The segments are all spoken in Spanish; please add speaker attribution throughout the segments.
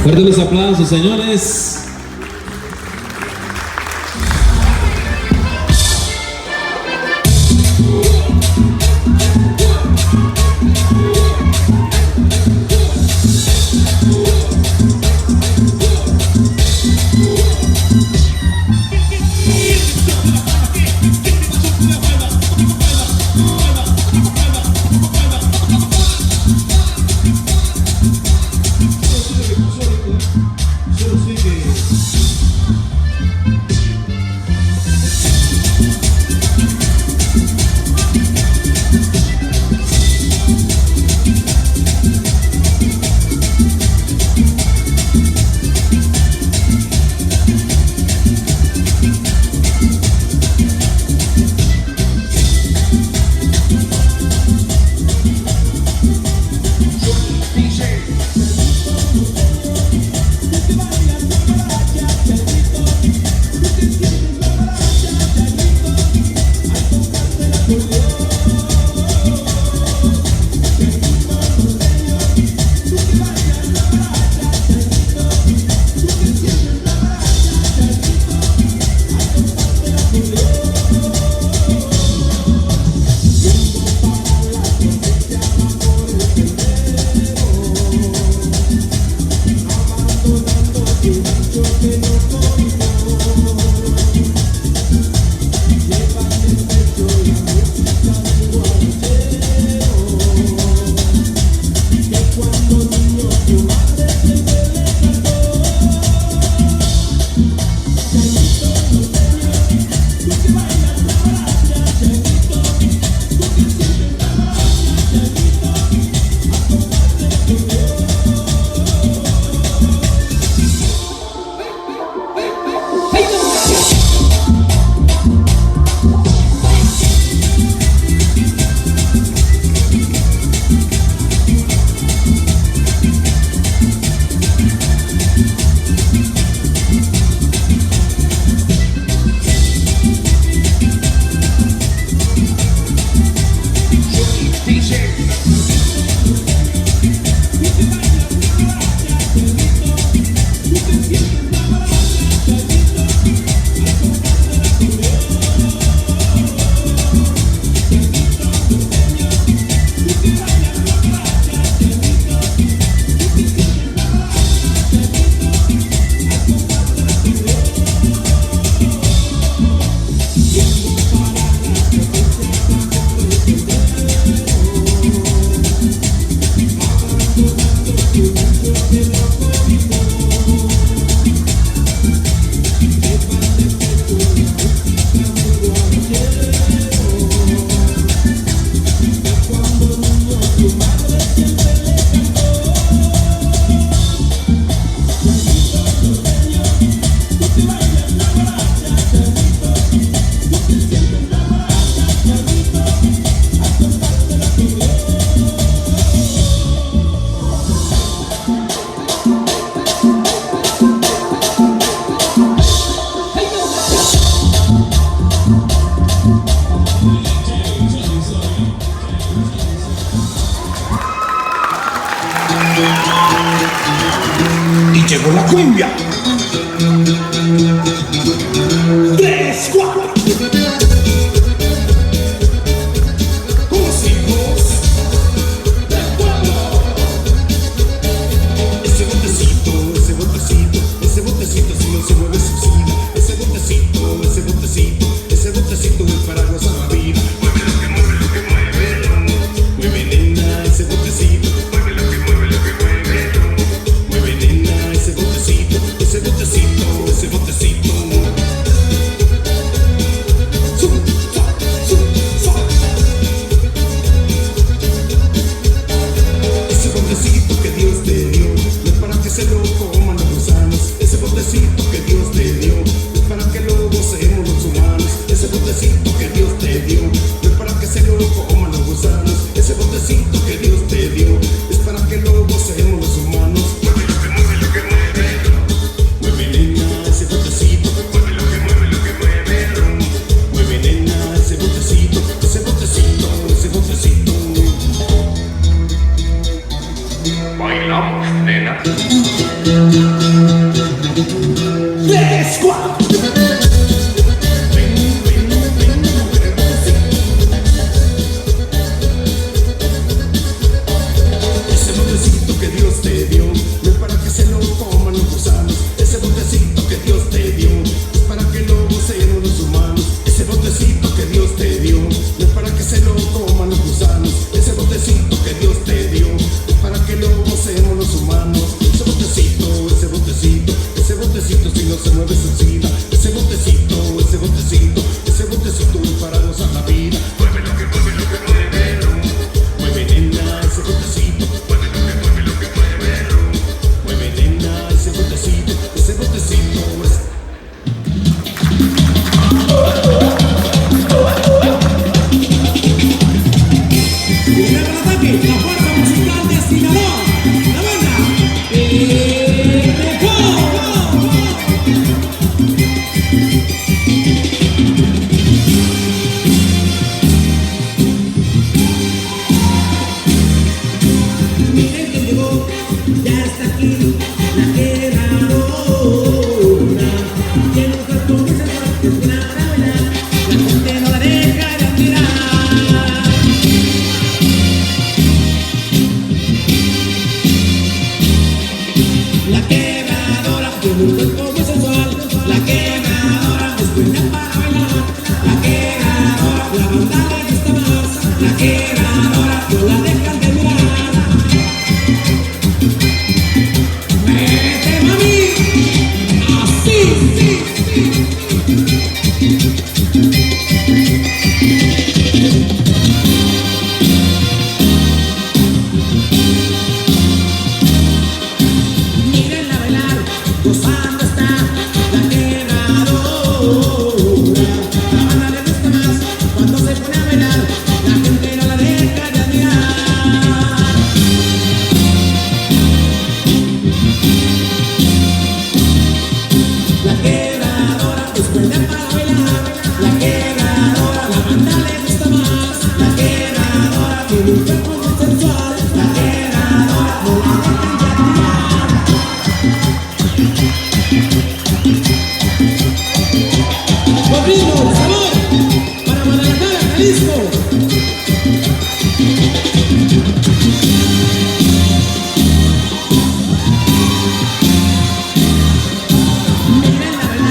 Speaker 1: Fuertes los aplausos, señores.
Speaker 2: Yo sé que con la cumbia. 3, 4. Con los hijos del pueblo. Ese botecito, ese botecito, ese botecito si no se mueve se oxida. Ese botecito, ese botecito, ese botecito es para gozar la vida. Mueve lo que mueve, lo que mueve. Mueve nena, ese botecito. Mueve lo que mueve, lo que mueve. Mueve nena, ese botecito, ese botecito, ese botecito. Ese botecito que Dios te dio, no es para que se lo coman los gusanos. Ese botecito que Dios te dio, no es para que lo gocemos los humanos. Ese botecito que Dios te dio, no es para que se lo coman los gusanos. Ese botecito que Dios te dio, es para que lo gocemos los humanos. Mueve lo que mueve, lo que mueve. Mueve nena, ese botecito. Mueve lo que mueve, lo que mueve. Mueve nena, ese botecito, ese botecito, ese botecito.
Speaker 3: Bailamos, nena.
Speaker 2: 3, 4. Ese botecito que Dios te dio, no es para que se lo coman los gusanos. Ese botecito que Dios te dio, es para que lo gocemos los humanos. Ese botecito que Dios te dio, no es para que se lo coman los gusanos. Ese botecito que Dios te dio, es para que lo gocemos los humanos. Ese botecito, ese botecito, ese botecito si no se mueve se oxida. Ese botecito, ese botecito, ese botecito es para gozar la vida.
Speaker 3: Mueve lo que mueve, lo que mueve.
Speaker 2: Mueve nena, ese botecito.
Speaker 3: Mueve lo que mueve, lo que mueve.
Speaker 2: Mueve nena, ese botecito, ese botecito es. Viene para el ataque, la fuerza musical de Sinaloa, la banda Miren quién llegó, ya está aquí, la quebradora. Tiene un cuerpo muy sensual, es buena para bailar, la gente no la deja de admirar. La quebradora tiene un cuerpo muy sensual, la quebradora es buena para bailar, la quebradora, la banda le gusta más, la quebradora no la dejan de mirar. Vete mami, así, mírenla bailar, gozando está la quebradora. La banda le gusta más cuando se pone a bailar, la gente no la deja de admirar. La quebradora es buena para bailar, la quebradora, la banda le gusta más, la quebradora tiene un cuerpo muy sensual, la quebradora no la dejan de admirar. Con ritmo, sabor, para Guadalajara, Jalisco. Mírenla bailar,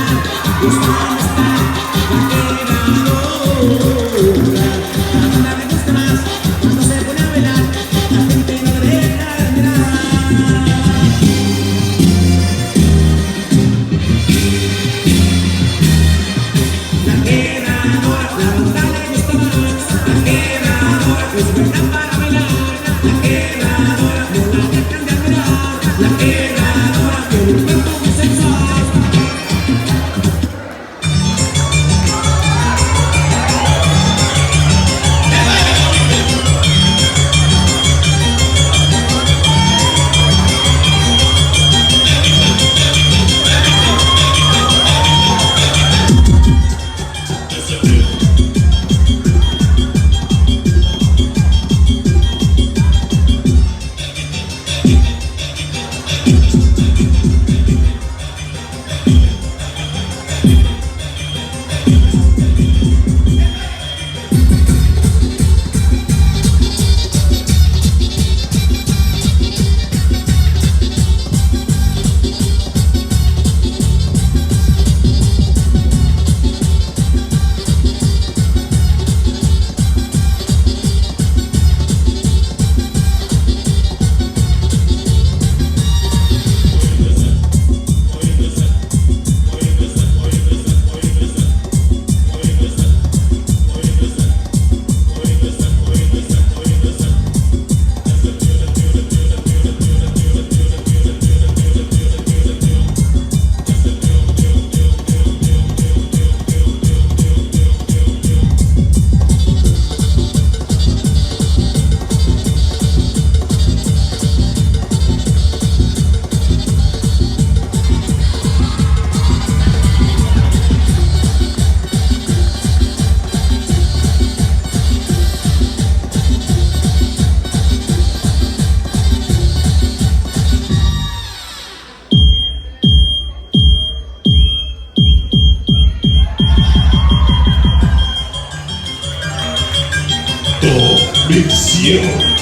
Speaker 2: Convicción.